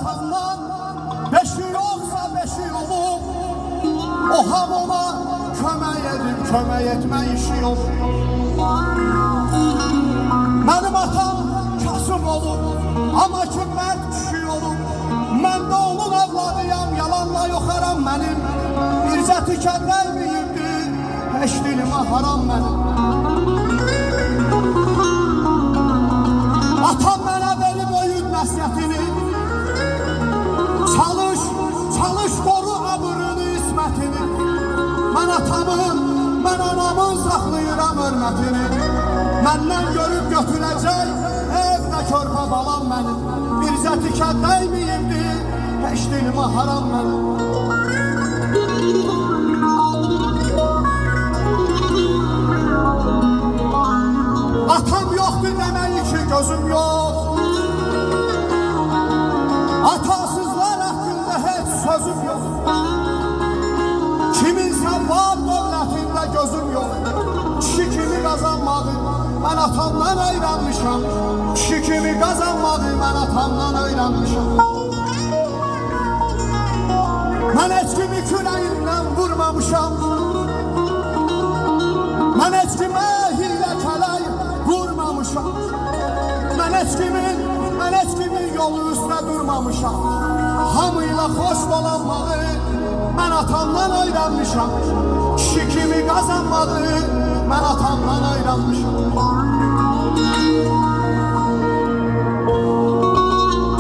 atamdan, beşi yoksa beşi olub, o hamama kömək edib, kömək etmə işi yok. Mənim atam kasıb olub, ama ki mərd kişi olub. Mən də onun avladıyam, yalanla yoxaram mənim. Bircə tikə dəyməyibdi, heç dilimə haram mənim. Atam mənə verib öyüd nəsiyyətini, çalış, çalış qoru abrını, ismətini. Mən atamın, mən anamın saxlayıram hörmətini. Məndən görüb götürəcək, evdə körpə balam mənim. Bircə tikə dəyməyibdi, heç dilimə haram mənim. Atam yoxdur demək ki gözüm yox, atasızlar haqqında heç sözüm yox. Kiminsə var dövlətində gözüm yox. Kişi kimi qazanmadı, mən atamdan öyrənmişəm. Kişi kimi qazanmadı, mən atamdan öyrənmişəm. Mən heç kimi kürəyimdən vurmamışam. Mən heç kimə hilə kələk vurmamışam. Mən heç kimin yolu üstə durmamışam. Hamıyla xoş dolanmağı mən atamdan öyrənmişəm. Kişi kimi qazanmadı, mən atamdan öyrənmişəm.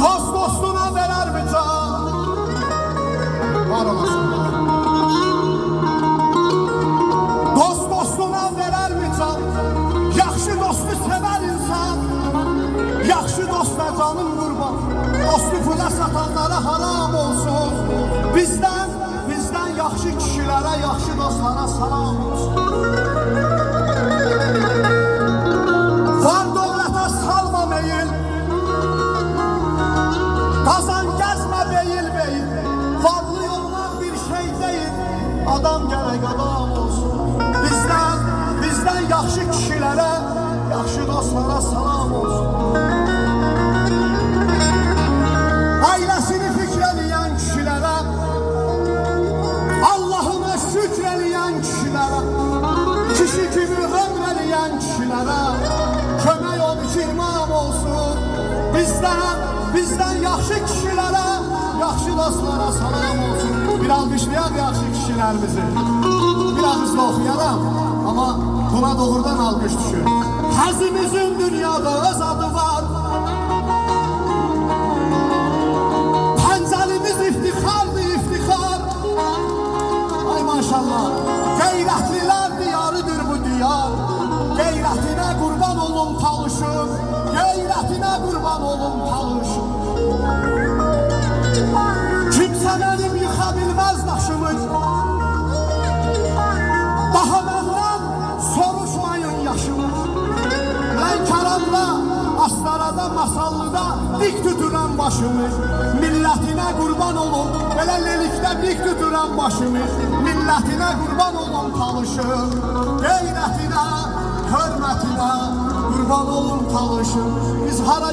Dost dostuna verər mi can? Var olasın. Dost dostuna verər mi can? Yaxşı dostu sevər insan. Yaxşı dosta canım qurban. Dostu pula satanlara haram olsun. Bizdən yaxşı kişilərə, yaxşı dostlara salam olsun. Var dövlətə salma meyil, qazan gəzmə beyil beyil. Varlı olmaq bir şey deyil, adam gərək adam olsun. Bizdən yaxşı kişilərə, yaxşı dostlara salam olsun. Ailəsini fikr eləyən kişilərə, Allah'ına şükreləyən kişilərə, kişi kimi ömr eləyən kişilərə kömək ol ki imam olsun. Bizdən yaxşı kişilərə, yaxşı dostlara salam olsun. Bir alqışlayaq yaxşı kişilərimizi. Biraz hızlı oxuyalım, ama buna doğrudan alqış düşür. Həzimizin dünyada öz adı var. Pəncəlimiz iftixardır, iftixar. Ay maşallah, qeyrətlilər diyarıdır bu diyar. Qeyrətinə qurban olun talışım, qeyrətinə qurban olun talışım. Kimsə mənim yıxa bilməz daşımı, daha məndən soruşmayın yaşımı. Mən Kəramda, Astarada, Masallıda dik tuturam başımı. Millətinə qurban olun, belə lelikdə dik tuturam başımı. Millətinə qurban olun talışım, qeyrətinə, hörmətinə qurban olun talışım. Biz hara